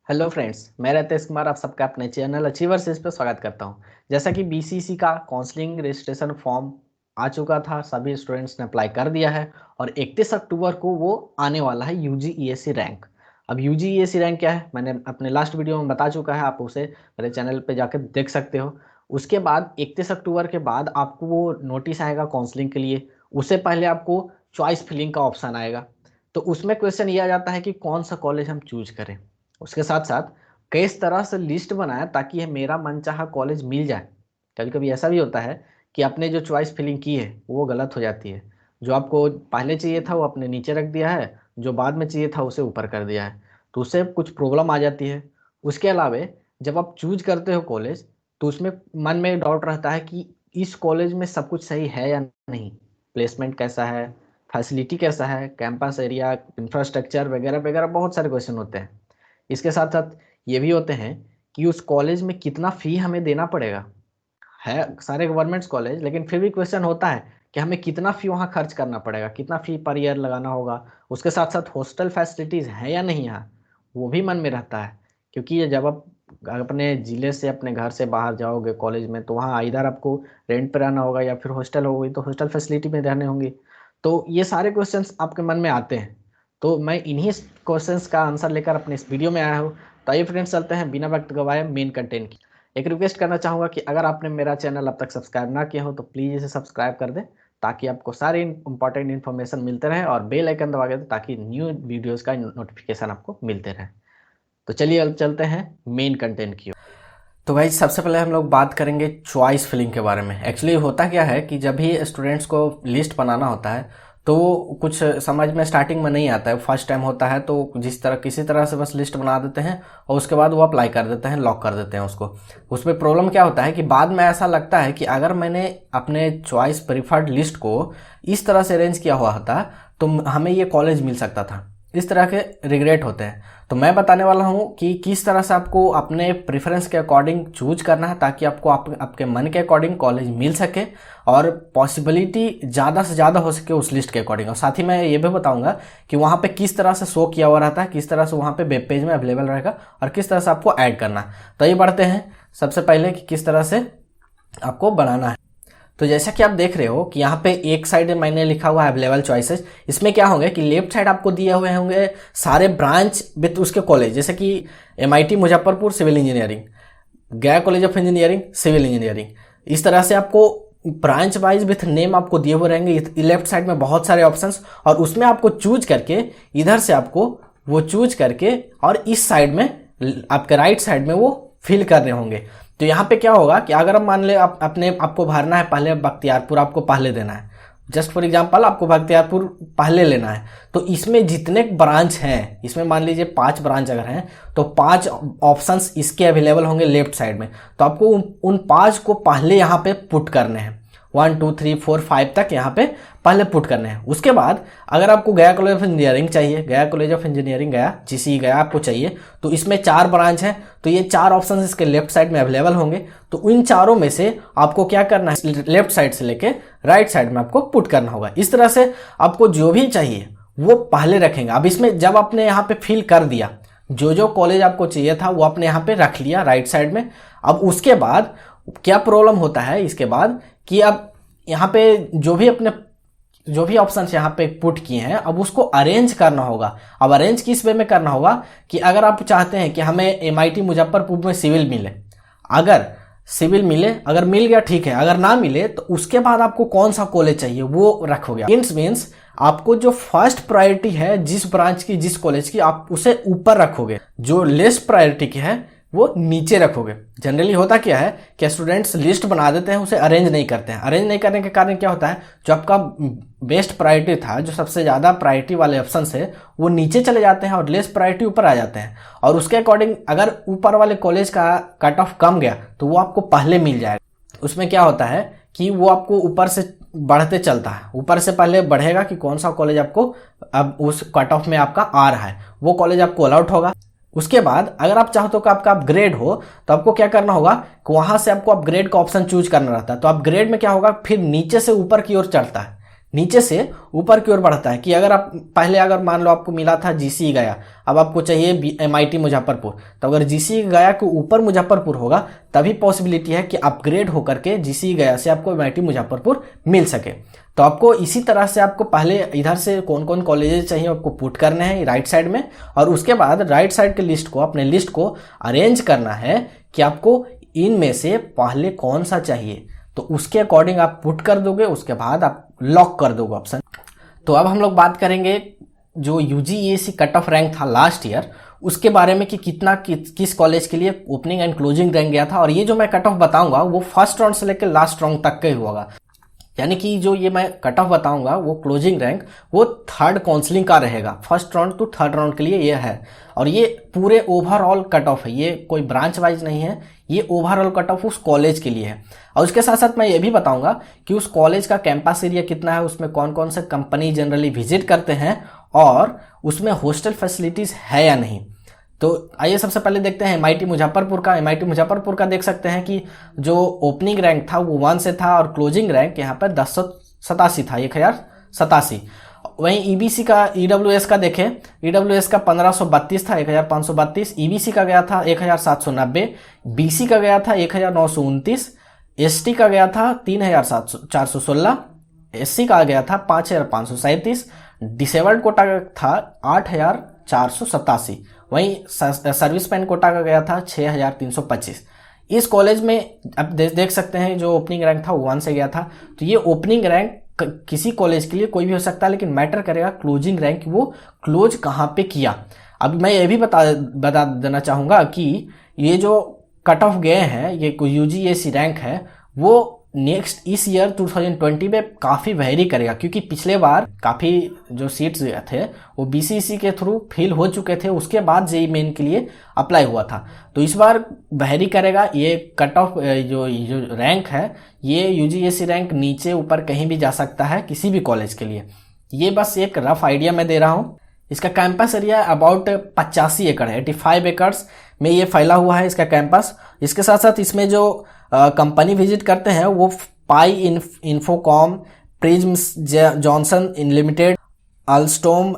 Hello friends, मैं रितेश कुमार आप सबका अपने चैनल अचीवर्स इस पर स्वागत करता हूं। जैसा कि बीसीसी का काउंसलिंग रजिस्ट्रेशन फॉर्म आ चुका था, सभी स्टूडेंट्स ने अप्लाई कर दिया है और 31 अक्टूबर को वो आने वाला है यूजी ईएससी रैंक। अब यूजी ईएससी रैंक क्या है मैंने अपने लास्ट वीडियो में बता चुका है, आप उसे मेरे चैनल पे जाकर देख सकते हो। उसके बाद 31 अक्टूबर के बाद आपको वो नोटिस आएगा काउंसलिंग के लिए। उससे पहले आपको चॉइस फिलिंग का ऑप्शन आएगा। तो उसमें क्वेश्चन ये आ जाता है कि कौन सा कॉलेज हम चूज करें। उसके साथ साथ किस तरह से लिस्ट बनाया ताकि ये मेरा मनचाहा कॉलेज मिल जाए। कभी कभी ऐसा भी होता है कि आपने जो चॉइस फिलिंग की है वो गलत हो जाती है। जो आपको पहले चाहिए था वो आपने नीचे रख दिया है, जो बाद में चाहिए था उसे ऊपर कर दिया है, तो उससे कुछ प्रॉब्लम आ जाती है। उसके अलावा जब आप चूज करते हो कॉलेज तो उसमें मन में डाउट रहता है कि इस कॉलेज में सब कुछ सही है या नहीं, प्लेसमेंट कैसा है, फैसिलिटी कैसा है, कैंपस एरिया, इंफ्रास्ट्रक्चर वगैरह वगैरह, बहुत सारे क्वेश्चन होते हैं। इसके साथ साथ ये भी होते हैं कि उस कॉलेज में कितना फी हमें देना पड़ेगा। है सारे गवर्नमेंट्स कॉलेज, लेकिन फिर भी क्वेश्चन होता है कि हमें कितना फी वहाँ खर्च करना पड़ेगा, कितना फी पर ईयर लगाना होगा। उसके साथ साथ हॉस्टल फैसिलिटीज़ है या नहीं यहाँ, वो भी मन में रहता है। क्योंकि ये जब आप अपने ज़िले से अपने घर से बाहर जाओगे कॉलेज में तो वहाँ इधर आपको रेंट पर रहना होगा या फिर हॉस्टल होगी तो हॉस्टल फैसिलिटी में रहने होंगी। तो ये सारे क्वेश्चंस आपके मन में आते हैं। तो मैं इन्हीं क्वेश्चंस का आंसर लेकर अपने इस वीडियो में आया हूँ। तो आइए फ्रेंड्स, चलते हैं बिना वक्त गवाए मेन कंटेंट की। एक रिक्वेस्ट करना चाहूँगा कि अगर आपने मेरा चैनल अब तक सब्सक्राइब ना किया हो तो प्लीज़ इसे सब्सक्राइब कर दें, ताकि आपको सारे इंपॉर्टेंट इन्फॉर्मेशन मिलते रहे, और बेल आइकन दबा के दें ताकि न्यू वीडियोस का नोटिफिकेशन आपको मिलते रहे। तो चलिए अब चलते हैं मेन कंटेंट की ओर। तो भाई सबसे पहले हम लोग बात करेंगे चॉइस फिलिंग के बारे में। एक्चुअली होता क्या है कि जब भी स्टूडेंट्स को लिस्ट बनाना होता है तो कुछ समझ में स्टार्टिंग में नहीं आता है, फर्स्ट टाइम होता है तो जिस तरह किसी तरह से बस लिस्ट बना देते हैं और उसके बाद वो अप्लाई कर देते हैं, लॉक कर देते हैं उसको। उसमें प्रॉब्लम क्या होता है कि बाद में ऐसा लगता है कि अगर मैंने अपने चॉइस प्रीफर्ड लिस्ट को इस तरह से अरेंज किया हुआ होता तो हमें ये कॉलेज मिल सकता था। इस तरह के रिग्रेट होते हैं। तो मैं बताने वाला हूं कि किस तरह से आपको अपने प्रेफरेंस के अकॉर्डिंग चूज करना है ताकि आपको आपके मन के अकॉर्डिंग कॉलेज मिल सके और पॉसिबिलिटी ज़्यादा से ज़्यादा हो सके उस लिस्ट के अकॉर्डिंग। और साथ ही मैं ये भी बताऊंगा कि वहाँ पे किस तरह से शो किया हुआ रहता है, किस तरह से वहाँ पे वेब पेज में अवेलेबल रहेगा और किस तरह से आपको ऐड करना है। तो ये बढ़ते हैं सबसे पहले कि किस तरह से आपको बनाना है। तो जैसा कि आप देख रहे हो कि यहाँ पे एक साइड मैंने लिखा हुआ है अवेलेबल चॉइसेस। इसमें क्या होंगे कि लेफ्ट साइड आपको दिए हुए होंगे सारे ब्रांच विथ उसके कॉलेज, जैसे कि MIT Muzaffarpur civil engineering, Gaya college of engineering civil engineering. इस तरह से आपको ब्रांच वाइज विथ नेम आपको दिए हुए रहेंगे। लेफ्ट साइड में बहुत सारे ऑप्शंस और उसमें आपको चूज करके इधर से आपको वो चूज करके और इस साइड में आपके राइट साइड में वो फिल करने होंगे। तो यहाँ पे क्या होगा कि अगर हम मान ले आपको भरना है पहले बख्तियारपुर, आपको पहले देना है, जस्ट फॉर एग्जांपल आपको बख्तियारपुर पहले लेना है। तो इसमें जितने ब्रांच हैं, इसमें मान लीजिए 5 ब्रांच अगर हैं तो 5 ऑप्शंस इसके अवेलेबल होंगे लेफ्ट साइड में। तो आपको उन 5 को पहले यहाँ पे पुट करने हैं, 1 2 3 4 5 तक यहाँ पे पहले पुट करने हैं। उसके बाद अगर आपको गया कॉलेज ऑफ इंजीनियरिंग चाहिए, गया कॉलेज ऑफ इंजीनियरिंग गया जीसी गया आपको चाहिए, तो इसमें 4 ब्रांच है तो ये 4 ऑप्शन इसके लेफ्ट साइड में अवेलेबल होंगे। तो इन चारों में से आपको क्या करना है, लेफ्ट साइड से लेके राइट साइड में आपको पुट करना होगा। इस तरह से आपको जो भी चाहिए वो पहले रखेंगे। अब इसमें जब आपने यहाँ पे फिल कर दिया, जो कॉलेज आपको चाहिए था वो आपने यहाँ पे रख लिया राइट साइड में। अब उसके बाद क्या प्रॉब्लम होता है इसके बाद कि अब यहाँ पे जो भी ऑप्शन यहाँ पे पुट किए हैं अब उसको अरेंज करना होगा। अब अरेंज किस वे में करना होगा कि अगर आप चाहते हैं कि हमें एमआईटी मुजफ्फरपुर में सिविल मिले, अगर सिविल मिले, अगर मिल गया ठीक है, अगर ना मिले तो उसके बाद आपको कौन सा कॉलेज चाहिए वो रखोगे। मीन्स आपको जो फर्स्ट प्रायोरिटी है जिस ब्रांच की जिस कॉलेज की आप उसे ऊपर रखोगे, जो लेस प्रायोरिटी की है वो नीचे रखोगे। जनरली होता क्या है कि स्टूडेंट्स लिस्ट बना देते हैं, उसे अरेंज नहीं करते हैं। अरेंज नहीं करने के कारण क्या होता है, जो आपका बेस्ट प्रायोरिटी था, जो सबसे ज़्यादा प्रायोरिटी वाले ऑप्शन है वो नीचे चले जाते हैं और लेस प्रायोरिटी ऊपर आ जाते हैं। और उसके अकॉर्डिंग अगर ऊपर वाले कॉलेज का कट ऑफ कम गया तो वो आपको पहले मिल जाएगा। उसमें क्या होता है कि वो आपको ऊपर से बढ़ते चलता है, ऊपर से पहले बढ़ेगा कि कौन सा कॉलेज आपको अब उस कट ऑफ में आपका आ रहा है वो कॉलेज आपको अलॉट होगा। उसके बाद अगर आप चाहते हो कि आपका अपग्रेड हो तो आपको क्या करना होगा कि वहां से आपको अपग्रेड का ऑप्शन चूज करना रहता है। तो अपग्रेड में क्या होगा, फिर नीचे से ऊपर की ओर चढ़ता है, नीचे से ऊपर की ओर बढ़ता है। कि अगर आप पहले अगर मान लो आपको मिला था जीसी गया, अब आपको चाहिए एमआईटी मुजफ्फरपुर, तो अगर जीसी गया के ऊपर मुजफ्फरपुर होगा तभी पॉसिबिलिटी है कि अपग्रेड होकर के जीसी गया से आपको एमआईटी मुजफ्फरपुर मिल सके। तो आपको इसी तरह से आपको पहले इधर से कौन कौन कॉलेजेस चाहिए आपको पुट करने हैं राइट साइड में, और उसके बाद राइट साइड के लिस्ट को, अपने लिस्ट को अरेंज करना है कि आपको इनमें से पहले कौन सा चाहिए, तो उसके अकॉर्डिंग आप पुट कर दोगे, उसके बाद आप लॉक कर दोगे ऑप्शन। तो अब हम लोग बात करेंगे जो यूजीएसी कट ऑफ रैंक था लास्ट ईयर, उसके बारे में कि कितना किस कॉलेज के लिए ओपनिंग एंड क्लोजिंग रैंक गया था। और ये जो मैं कट ऑफ बताऊंगा वो फर्स्ट राउंड से लेकर लास्ट राउंड तक का ही होगा, यानी कि जो ये मैं कट ऑफ बताऊंगा वो क्लोजिंग रैंक वो थर्ड काउंसलिंग का रहेगा, first round to third round के लिए ये है। और ये पूरे ओवरऑल कट ऑफ है, ये कोई ब्रांच वाइज नहीं है, ये ओवरऑल कट ऑफ उस कॉलेज के लिए है। और उसके साथ साथ मैं ये भी बताऊंगा कि उस कॉलेज का कैंपस एरिया कितना है, उसमें कौन कौन से कंपनी जनरली विजिट करते हैं, और उसमें हॉस्टल फैसिलिटीज है या नहीं। तो आइए सबसे पहले देखते हैं एमआईटी मुजफ्फरपुर का। एमआईटी मुजफ्फरपुर का देख सकते हैं कि जो ओपनिंग रैंक था वो 1 से था, और क्लोजिंग रैंक यहाँ पर 1087 था, 1087। वहीं ईबीसी का, ईडब्ल्यूएस का देखें, ईडब्ल्यूएस का 1532 था, 1532। ईबीसी का गया था 1790, बीसी का गया था 1929, एसटी का गया था 3416, एससी का गया था 5537, डिसेबल्ड कोटा का था 8487, वहीं सर्विसमैन कोटा का गया था 6325। इस कॉलेज में अब देख सकते हैं जो ओपनिंग रैंक था 1 से गया था। तो ये ओपनिंग रैंक किसी कॉलेज के लिए कोई भी हो सकता है, लेकिन मैटर करेगा क्लोजिंग रैंक, वो क्लोज कहाँ पे किया। अब मैं ये भी बता देना चाहूंगा कि ये जो कट ऑफ गए हैं, ये यूजीएसी रैंक है, वो नेक्स्ट इस ईयर 2020 में काफ़ी वेरी करेगा, क्योंकि पिछले बार काफ़ी जो सीट्स थे वो बीसीसी के थ्रू फिल हो चुके थे, उसके बाद जेईई मेन के लिए अप्लाई हुआ था। तो इस बार वेरी करेगा ये कट ऑफ, जो रैंक है, ये यूजीएसी रैंक नीचे ऊपर कहीं भी जा सकता है किसी भी कॉलेज के लिए। ये बस एक रफ आइडिया मैं दे रहा हूँ। इसका कैंपस एरिया अबाउट 85 एकड़ है, 85 एकर्स में ये फैला हुआ है इसका कैंपस। इसके साथ साथ इसमें जो कंपनी विजिट करते हैं वो Pi Infocom, Prism Johnson Limited, Alstom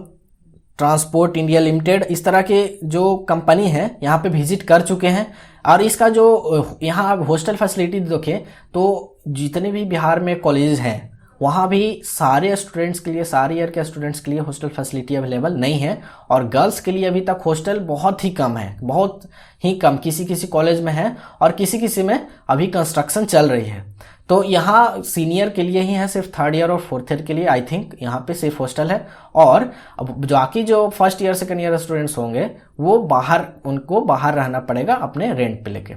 Transport India Limited, इस तरह के जो कंपनी है यहाँ पे विजिट कर चुके हैं। और इसका जो यहाँ आप हॉस्टल फैसिलिटी देखें तो जितने भी बिहार में कॉलेज हैं वहाँ भी सारे स्टूडेंट्स के लिए, सारे ईयर के स्टूडेंट्स के लिए हॉस्टल फैसिलिटी अवेलेबल नहीं है। और गर्ल्स के लिए अभी तक हॉस्टल बहुत ही कम है, बहुत ही कम, किसी किसी कॉलेज में है और किसी किसी में अभी कंस्ट्रक्शन चल रही है। तो यहाँ सीनियर के लिए ही है, सिर्फ थर्ड ईयर और फोर्थ ईयर के लिए आई थिंक यहाँ पे सिर्फ हॉस्टल है। और अब बाकी जो first year second year students होंगे वो बाहर, उनको बाहर रहना पड़ेगा अपने रेंट पे लेके।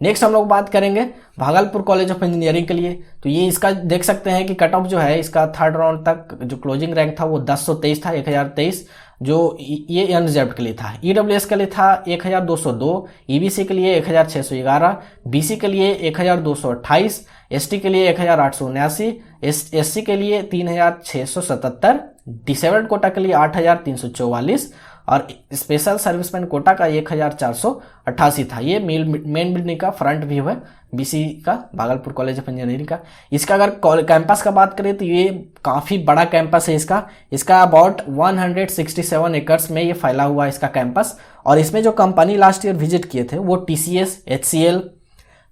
नेक्स्ट हम लोग बात करेंगे भागलपुर कॉलेज ऑफ इंजीनियरिंग के लिए। तो ये इसका देख सकते हैं कि कट ऑफ जो है इसका थर्ड राउंड तक जो क्लोजिंग रैंक था वो 1023 था, 1023, जो ये अनरिजर्व के लिए था। ईडब्ल्यूएस के लिए था 1202, ईबीसी के लिए 1611, बीसी के लिए 1228, एसटी के लिए 1879, एससी के लिए 3677, डिसेबल्ड कोटा के लिए 8344 और स्पेशल सर्विसमैन कोटा का 1488 था। ये मेन बिल्डिंग का फ्रंट व्यू है बीसी का, भागलपुर कॉलेज ऑफ इंजीनियरिंग का। इसका अगर कैंपस का बात करें तो ये काफ़ी बड़ा कैंपस है इसका अबाउट 167 एकर्स में ये फैला हुआ है इसका कैंपस। और इसमें जो कंपनी लास्ट ईयर विजिट किए थे वो टीसीएस, एचसीएल,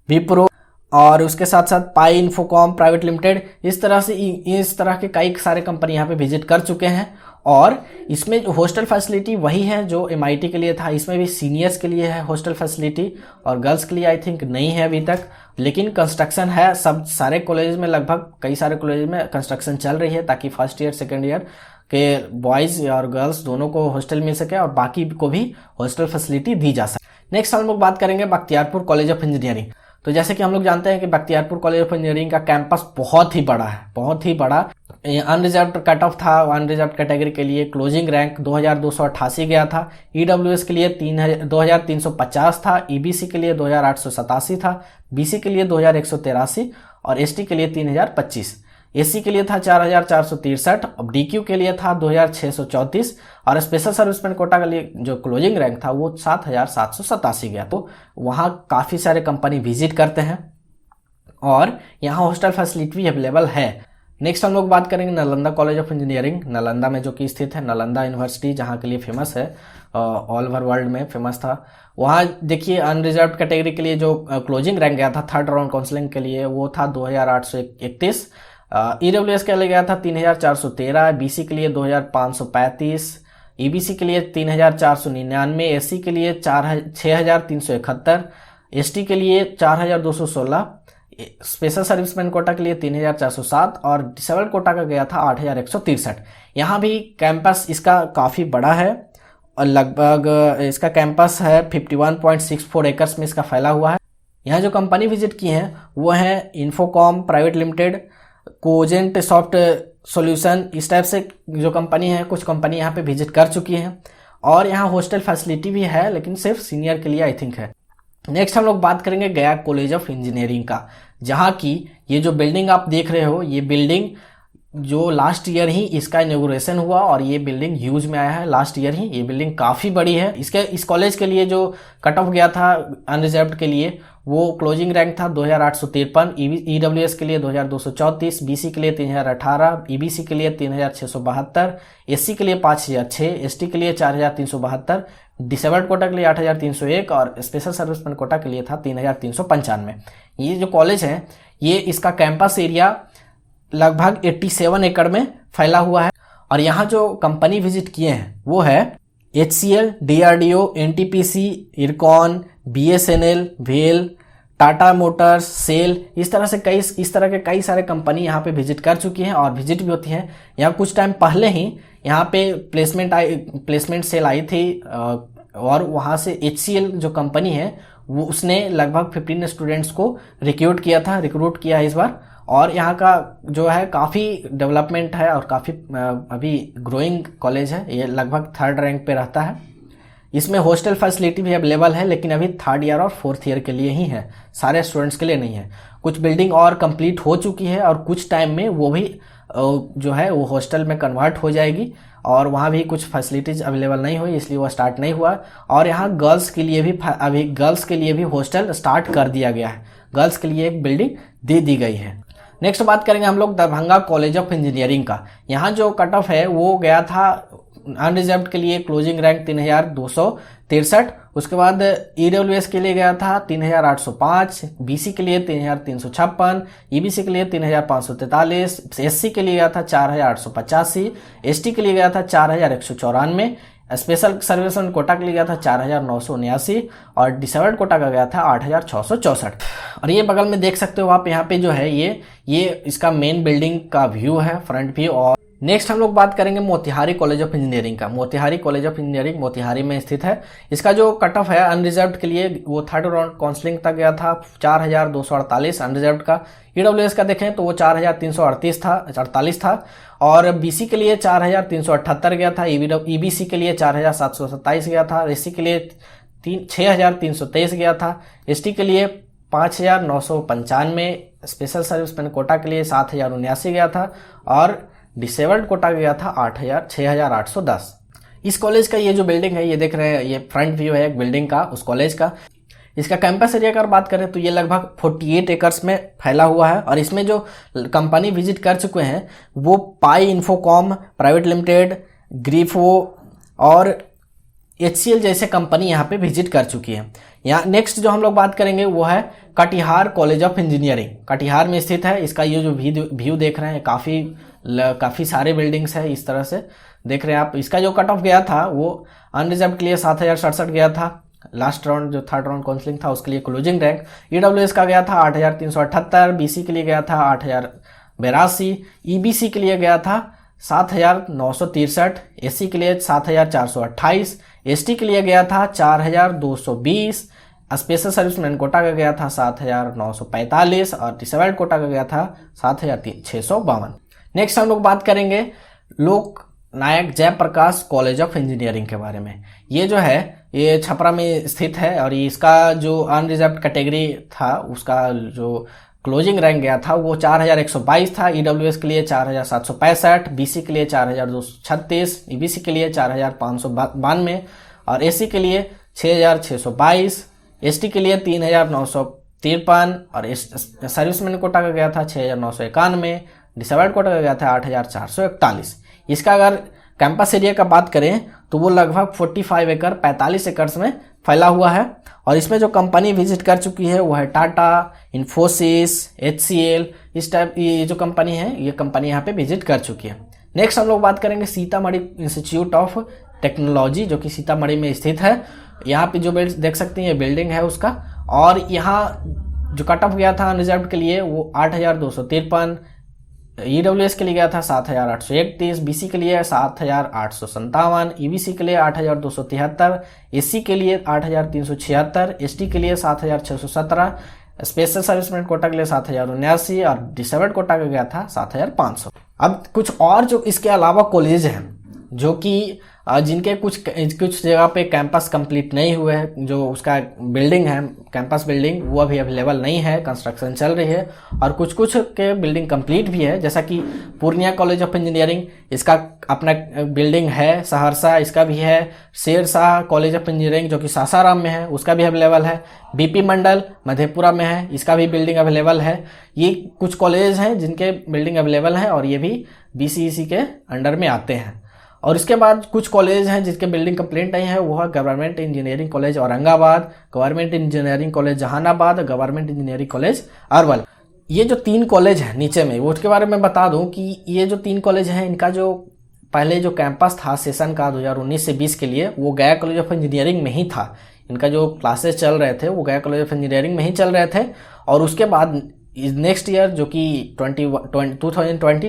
विप्रो और उसके साथ साथ पाई इन्फोकॉम प्राइवेट लिमिटेड, इस तरह के कई सारे कंपनी यहाँ पे विजिट कर चुके हैं। और इसमें हॉस्टल फैसिलिटी वही है जो एमआईटी के लिए था, इसमें भी सीनियर्स के लिए है हॉस्टल फैसिलिटी और गर्ल्स के लिए आई थिंक नहीं है अभी तक, लेकिन कंस्ट्रक्शन है। सब सारे कॉलेज में, लगभग कई सारे कॉलेज में कंस्ट्रक्शन चल रही है ताकि फर्स्ट ईयर सेकेंड ईयर के बॉयज़ और गर्ल्स दोनों को हॉस्टल मिल सके और बाकी को भी हॉस्टल फैसिलिटी दी जा सके। नेक्स्ट हम लोग बात करेंगे बख्तियारपुर कॉलेज ऑफ इंजीनियरिंग। तो जैसे कि हम लोग जानते हैं कि बख्तियारपुर कॉलेज ऑफ इंजीनियरिंग का कैंपस बहुत ही बड़ा है, बहुत ही बड़ा। अनरिजर्व कट ऑफ था, अनरिजर्व कैटेगरी के लिए क्लोजिंग रैंक 2288 गया था, ईडब्ल्यूएस के लिए 2350 था, ईबीसी के लिए 2887 था, बीसी के लिए 2183 और एसटी के लिए 3025, एससी के लिए था 4463, अब डीक्यू के लिए था 2634 और स्पेशल सर्विसमैन कोटा के लिए जो क्लोजिंग रैंक था वो 7787 गया। तो वहाँ काफ़ी सारे कंपनी विजिट करते हैं और यहाँ हॉस्टल फैसिलिटी भी अवेलेबल है। नेक्स्ट हम लोग बात करेंगे Nalanda college of engineering, Nalanda में जो कि स्थित है, नालंदा यूनिवर्सिटी जहाँ के लिए फेमस है, ऑल ओवर वर्ल्ड में फेमस था। वहाँ देखिए अनरिजर्व कैटेगरी के लिए जो क्लोजिंग रैंक गया था थर्ड राउंड काउंसलिंग के लिए वो था 2831, ईडब्ल्यूएस के लिए गया था 3413, बीसी के लिए 2535, ईबीसी के लिए 3499, एससी के लिए 6371, एसटी के लिए 4216, स्पेशल सर्विसमैन कोटा के लिए 3407 और डिसेबल्ड कोटा का गया था 8163। यहाँ भी कैंपस इसका काफ़ी बड़ा है और लगभग इसका कैंपस है 51.64 एकर्स में इसका फैला हुआ है। यहाँ जो कंपनी विजिट की हैं वो है Infocom private limited, cogent soft solution, इस टाइप से जो कंपनी है, कुछ कंपनी यहाँ पे विजिट कर चुकी हैं। और यहाँ हॉस्टल फैसिलिटी भी है लेकिन सिर्फ सीनियर के लिए आई थिंक है। नेक्स्ट हम लोग बात करेंगे गया कॉलेज ऑफ इंजीनियरिंग का, जहाँ की ये जो बिल्डिंग आप देख रहे हो, ये बिल्डिंग जो लास्ट ईयर ही इसका इनॉग्रेशन हुआ और ये बिल्डिंग यूज में आया है लास्ट ईयर ही। ये बिल्डिंग काफ़ी बड़ी है। इस कॉलेज के लिए जो कट ऑफ गया था अनरिजर्व्ड के लिए वो क्लोजिंग रैंक था 2853, ईडब्ल्यूएस के लिए 2234, बीसी के लिए 3018, ईबीसी के लिए 3672, एससी के लिए 5006, एसटी के लिए 4372, डिसेबल्ड कोटा के लिए 8301 और स्पेशल सर्विसमैन कोटा के लिए था 3395। ये जो कॉलेज है ये इसका कैंपस एरिया लगभग 87 एकड़ में फैला हुआ है। और यहाँ जो कंपनी विजिट किए हैं वो है HCL, DRDO, NTPC, Ircon, BSNL, वेल, टाटा मोटर्स, सेल, इस तरह के कई सारे कंपनी यहाँ पे विजिट कर चुकी हैं और विजिट भी होती हैं। यहाँ कुछ टाइम पहले ही यहाँ पे प्लेसमेंट सेल आई थी और वहाँ से HCL जो कंपनी है वो उसने लगभग 15 स्टूडेंट्स को रिक्रूट किया है इस बार। और यहाँ का जो है काफ़ी डेवलपमेंट है और काफ़ी अभी ग्रोइंग कॉलेज है। ये लगभग थर्ड रैंक पे रहता है। इसमें हॉस्टल फैसिलिटी भी अवेलेबल है लेकिन अभी थर्ड ईयर और फोर्थ ईयर के लिए ही है, सारे स्टूडेंट्स के लिए नहीं है। कुछ बिल्डिंग और कंप्लीट हो चुकी है और कुछ टाइम में वो भी जो है वो हॉस्टल में कन्वर्ट हो जाएगी और वहाँ भी कुछ फैसिलिटीज़ अवेलेबल नहीं हुई इसलिए वो स्टार्ट नहीं हुआ। और यहाँ गर्ल्स के लिए भी हॉस्टल स्टार्ट कर दिया गया है, गर्ल्स के लिए एक बिल्डिंग दे दी गई है। नेक्स्ट बात करेंगे हम लोग दरभंगा कॉलेज ऑफ इंजीनियरिंग का। यहाँ जो कट ऑफ है वो गया था अनरिजर्व्ड के लिए क्लोजिंग रैंक 3263, उसके बाद ईडब्ल्यूएस के लिए गया था 3805, बीसी के लिए 3356, ईबीसी के लिए 3543, एससी के लिए गया था 4885, एसटी के लिए गया था 4194, स्पेशल सर्विसमैन कोटा के लिए गया था 4979 और डिसेबल्ड कोटा का गया था 8664। और ये बगल में देख सकते हो आप, यहाँ पे जो है ये इसका मेन बिल्डिंग का व्यू है, फ्रंट व्यू। और नेक्स्ट हम लोग बात करेंगे मोतिहारी कॉलेज ऑफ इंजीनियरिंग का। Motihari college of engineering Motihari में स्थित है। इसका जो कट ऑफ है अनरिजर्व्ड के लिए वो थर्ड राउंड काउंसलिंग तक गया था 4248 अनरिजर्व्ड का। ईडब्ल्यूएस का देखें तो वो 4348 था और बीसी के लिए 4378 गया था, ईबीसी के लिए 4727 गया था, एससी के लिए 6323 गया था, एसटी के लिए 5995, स्पेशल सर्विसमैन कोटा के लिए 7079 गया था और डिसेबल्ड कोटा गया था 6810। इस कॉलेज का ये जो बिल्डिंग है ये देख रहे हैं, ये फ्रंट व्यू है एक बिल्डिंग का उस कॉलेज का। इसका कैंपस एरिया अगर बात करें तो ये लगभग 48 एकर्स में फैला हुआ है और इसमें जो कंपनी विजिट कर चुके हैं वो पाई इन्फोकॉम प्राइवेट लिमिटेड, ग्रीफो और HCL जैसे कंपनी यहाँ पे विजिट कर चुकी है। यहाँ नेक्स्ट जो हम लोग बात करेंगे वो है Katihar college of engineering, Katihar में स्थित है। इसका ये जो व्यू देख रहे हैं काफ़ी सारे बिल्डिंग्स है, इस तरह से देख रहे हैं आप। इसका जो कट ऑफ गया था वो अनरिजर्व्ड के लिए 7067 गया था, लास्ट राउंड जो थर्ड राउंड काउंसलिंग था उसके लिए क्लोजिंग रैंक। ईडब्ल्यूएस का गया था 8378, बीसी के लिए गया था 8082, ईबीसी के लिए गया था 7963, एससी के लिए 7428, एसटी के लिए गया था 4220, स्पेशल सर्विसमैन कोटा का गया था 7945 और डिसेबल्ड कोटा का गया था 7652। नेक्स्ट हम लोग बात करेंगे लोक नायक जयप्रकाश कॉलेज ऑफ इंजीनियरिंग के बारे में। ये जो है ये छपरा में स्थित है और इसका जो अनरिजर्व्ड कैटेगरी था उसका जो क्लोजिंग रैंक गया था वो 4122 था। ईडब्ल्यूएस के लिए 4765, बीसी के लिए 4236, ईबीसी के लिए 4592 और एससी के लिए 6622, एसटी के लिए 3953 और सर्विसमैन कोटा का गया था 6991, डिसेबल्ड कोटा का गया था 8,441। इसका अगर कैंपस एरिया का बात करें तो वो लगभग 45 एकड़ 45 एकड़ में फैला हुआ है। और इसमें जो कंपनी विजिट कर चुकी है वो है टाटा, इन्फोसिस, HCL, इस टाइप ये जो कंपनी है ये कंपनी यहाँ पे विजिट कर चुकी है। नेक्स्ट हम लोग बात करेंगे सीतामढ़ी इंस्टीट्यूट ऑफ टेक्नोलॉजी जो कि सीतामढ़ी में स्थित है। यहाँ पे जो देख सकते हैं ये बिल्डिंग है उसका। और यहाँ जो कट ऑफ गया था अनरिजर्व के लिए वो 8,253, EWS के लिए गया था 7,831, BC के लिए 7,857, EBC के लिए 8,273, SC के लिए 8,376, ST के लिए 7,617, स्पेशल सर्विसमेन कोटा के लिए 7,079 और डिसेबल्ड कोटा का गया था 7,500। अब कुछ और जो इसके अलावा कॉलेज हैं जो कि जिनके कुछ जगह पे कैंपस कंप्लीट नहीं हुए हैं, जो उसका बिल्डिंग है कैंपस बिल्डिंग वो अभी अवेलेबल नहीं है, कंस्ट्रक्शन चल रही है। और कुछ के बिल्डिंग कंप्लीट भी है, जैसा कि पूर्णिया कॉलेज ऑफ इंजीनियरिंग इसका अपना बिल्डिंग है, सहरसा इसका भी है, शेरशाह कॉलेज ऑफ इंजीनियरिंग जो कि सासाराम में है उसका भी अवेलेबल है, BP मंडल मधेपुरा में है इसका भी बिल्डिंग अवेलेबल है। ये कुछ कॉलेज हैं जिनके बिल्डिंग अवेलेबल है और ये भी BCEC के अंडर में आते हैं। और इसके बाद कुछ कॉलेज हैं जिसके बिल्डिंग कंप्लीट नहीं है, वो है government engineering college Aurangabad, government engineering college Jehanabad, government engineering college Arwal. ये जो 3 कॉलेज हैं नीचे में उसके बारे में बता दूं कि ये जो 3 कॉलेज हैं इनका जो पहले जो कैंपस था सेशन का 2019 से 20 के लिए वो गया कॉलेज ऑफ इंजीनियरिंग में ही था। इनका जो क्लासेस चल रहे थे वो गया कॉलेज ऑफ इंजीनियरिंग में ही चल रहे थे। और उसके बाद नेक्स्ट ईयर जो कि 2020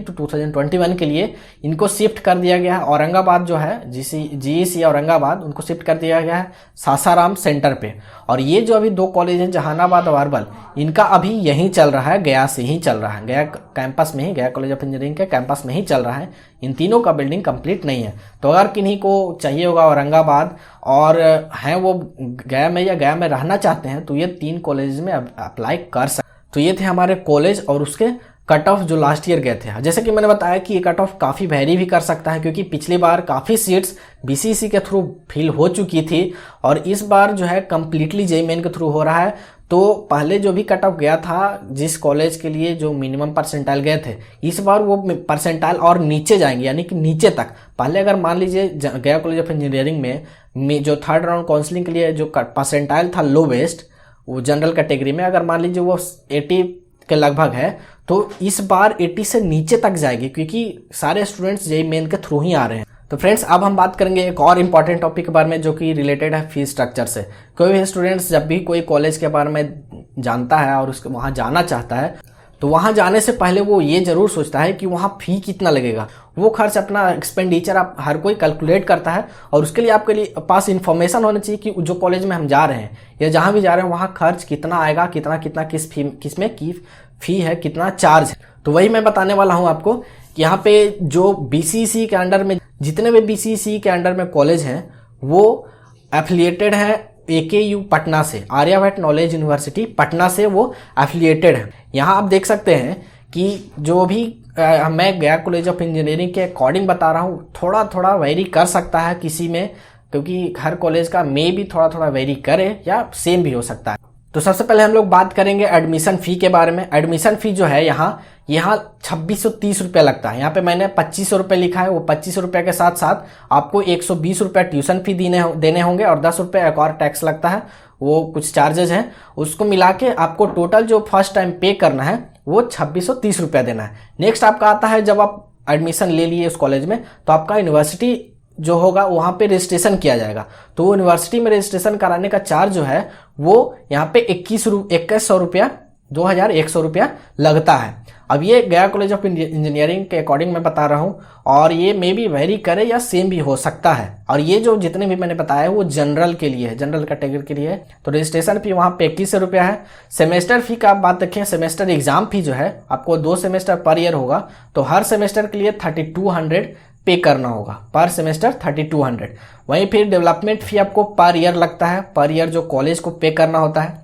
टू 2021 के लिए इनको शिफ्ट कर दिया गया है औरंगाबाद जो है GEC औरंगाबाद उनको शिफ्ट कर दिया गया है सासाराम सेंटर पे। और ये जो अभी 2 कॉलेज हैं जहानाबाद और अरवल इनका अभी यहीं चल रहा है, गया से ही चल रहा है, गया कैंपस में ही, गया कॉलेज ऑफ इंजीनियरिंग के कैंपस में ही चल रहा है। इन तीनों का बिल्डिंग कंप्लीट नहीं है। तो अगर किन्हीं को चाहिए होगा औरंगाबाद और हैं वो गया में या गया में रहना चाहते हैं तो ये 3 कॉलेज में अप्लाई कर सकते। तो ये थे हमारे कॉलेज और उसके कट ऑफ जो लास्ट ईयर गए थे। जैसे कि मैंने बताया कि ये कट ऑफ काफ़ी वेरी भी कर सकता है क्योंकि पिछली बार काफ़ी सीट्स BCEC के थ्रू फिल हो चुकी थी और इस बार जो है कम्प्लीटली JEE मेन के थ्रू हो रहा है। तो पहले जो भी कट ऑफ गया था जिस कॉलेज के लिए जो मिनिमम परसेंटाइल गए थे इस बार वो परसेंटाइल और नीचे जाएंगे, यानी कि नीचे तक। पहले अगर मान लीजिए गया कॉलेज ऑफ इंजीनियरिंग में जो 3rd राउंड काउंसलिंग के लिए जो परसेंटाइल था लोवेस्ट वो जनरल कैटेगरी में अगर मान लीजिए वो 80 के लगभग है तो इस बार 80 से नीचे तक जाएगी क्योंकि सारे स्टूडेंट्स JEE मेन के थ्रू ही आ रहे हैं। तो फ्रेंड्स अब हम बात करेंगे एक और इम्पॉर्टेंट टॉपिक के बारे में जो कि रिलेटेड है फीस स्ट्रक्चर से। कोई भी स्टूडेंट्स जब भी कोई कॉलेज के बारे में जानता है और उसके वहाँ जाना चाहता है तो वहाँ जाने से पहले वो ये जरूर सोचता है कि वहाँ फी कितना लगेगा। वो खर्च अपना एक्सपेंडिचर आप हर कोई कैलकुलेट करता है और उसके लिए आपके लिए पास इन्फॉर्मेशन होना चाहिए कि जो कॉलेज में हम जा रहे हैं या जहाँ भी जा रहे हैं वहाँ खर्च कितना आएगा, कितना किस में की फी है, कितना चार्ज है। तो वही मैं बताने वाला हूँ आपको कि यहाँ पे जो BCEC के अंडर में जितने भी BCEC के अंडर में कॉलेज हैं वो एफिलिएटेड है AKU पटना से, आर्यभट्ट नॉलेज यूनिवर्सिटी पटना से वो एफिलिएटेड है। यहाँ आप देख सकते हैं कि जो भी मैं गया कॉलेज ऑफ इंजीनियरिंग के अकॉर्डिंग बता रहा हूँ, थोड़ा थोड़ा वेरी कर सकता है किसी में, क्योंकि हर कॉलेज का मे भी थोड़ा थोड़ा वेरी करे या सेम भी हो सकता है। तो सबसे पहले हम लोग बात करेंगे एडमिशन फ़ी के बारे में। एडमिशन फ़ी जो है यहाँ 2630 रुपये लगता है। यहाँ पे मैंने 2500 रुपये लिखा है। वो 2500 रुपये के साथ साथ आपको 120 रुपये ट्यूशन फी देने होंगे और 10 रुपये एक और टैक्स लगता है, वो कुछ चार्जेज हैं। उसको मिला के आपको टोटल जो फर्स्ट टाइम पे करना है वो 2630 रुपये देना है। नेक्स्ट आपका आता है जब आप एडमिशन ले लिए उस कॉलेज में तो आपका यूनिवर्सिटी जो होगा वहाँ पे रजिस्ट्रेशन किया जाएगा। तो वो यूनिवर्सिटी में रजिस्ट्रेशन कराने का चार्ज जो है वो यहाँ पे 2100 रुपया 2100 रुपया लगता है। अब ये गया कॉलेज ऑफ इंजीनियरिंग के अकॉर्डिंग मैं बता रहा हूँ और ये मे भी वेरी करे या सेम भी हो सकता है। और ये जो जितने भी मैंने बताया वो जनरल के लिए है, जनरल कैटेगरी के लिए है। तो रजिस्ट्रेशन फी वहाँ पे 2100 रुपया है। सेमेस्टर फी का आप बात रखें, सेमेस्टर एग्जाम फी जो है आपको 2 सेमेस्टर पर ईयर होगा तो हर सेमेस्टर के लिए 3200 पे करना होगा, पर सेमेस्टर 3200। वहीं फिर डेवलपमेंट फी आपको पर ईयर लगता है, पर ईयर जो कॉलेज को पे करना होता है।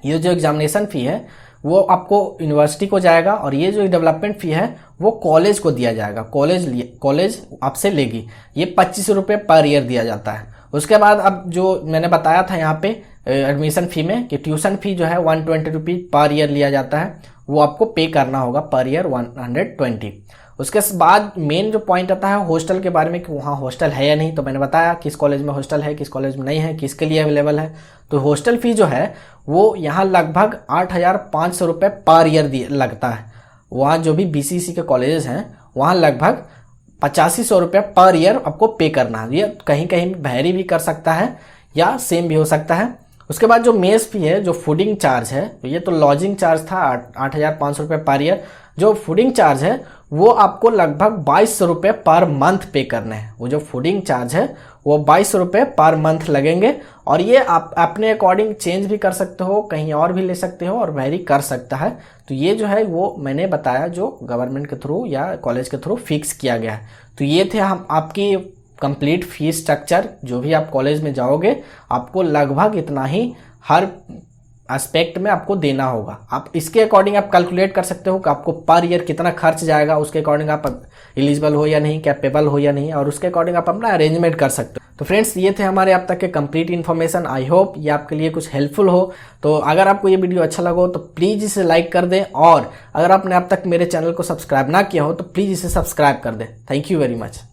ये जो एग्जामिनेशन फी है वो आपको यूनिवर्सिटी को जाएगा और ये जो डेवलपमेंट फ़ी है वो कॉलेज को दिया जाएगा। कॉलेज आपसे लेगी। ये 25 रुपये पर ईयर दिया जाता है। उसके बाद अब जो मैंने बताया था यहाँ पे एडमिशन फ़ी में कि ट्यूशन फ़ी जो है 120 रुपीज़ पर ईयर लिया जाता है, वो आपको पे करना होगा पर ईयर 120। उसके बाद मेन जो पॉइंट आता है हॉस्टल के बारे में कि वहाँ हॉस्टल है या नहीं। तो मैंने बताया किस कॉलेज में हॉस्टल है, किस कॉलेज में नहीं है, किसके लिए अवेलेबल है। तो हॉस्टल फ़ी जो है वो यहाँ लगभग 8,500 रुपये पर ईयर लगता है। वहाँ जो भी BCC के कॉलेजेस हैं वहाँ लगभग 8500 रुपये पर ईयर आपको पे करना है। ये कहीं कहीं वैरी भी कर सकता है या सेम भी हो सकता है। उसके बाद जो मेस फी है, जो फूडिंग चार्ज है, ये तो लॉजिंग चार्ज था 8,500 रुपये पर ईयर। जो फूडिंग चार्ज है वो आपको लगभग 2200 रुपये पर मंथ पे करने हैं। वो जो फूडिंग चार्ज है वो 2200 रुपये पर मंथ लगेंगे और ये आप अपने अकॉर्डिंग चेंज भी कर सकते हो, कहीं और भी ले सकते हो और वेरी कर सकता है। तो ये जो है वो मैंने बताया जो गवर्नमेंट के थ्रू या कॉलेज के थ्रू फिक्स किया गया है। तो ये थे हम आपकी कंप्लीट फीस स्ट्रक्चर। जो भी आप कॉलेज में जाओगे आपको लगभग इतना ही हर एस्पेक्ट में आपको देना होगा। आप इसके अकॉर्डिंग आप कैलकुलेट कर सकते हो कि आपको पर ईयर कितना खर्च जाएगा। उसके अकॉर्डिंग आप एलिजिबल हो या नहीं, कैपेबल हो या नहीं, और उसके अकॉर्डिंग आप अपना अरेंजमेंट कर सकते हो। तो फ्रेंड्स ये थे हमारे अब तक के कंप्लीट इन्फॉर्मेशन। आई होप ये आपके लिए कुछ हेल्पफुल हो। तो अगर आपको ये वीडियो अच्छा लगा हो तो प्लीज़ इसे लाइक कर दें, और अगर आपने अब तक मेरे चैनल को सब्सक्राइब ना किया हो तो प्लीज़ इसे सब्सक्राइब कर दें। Thank you very much.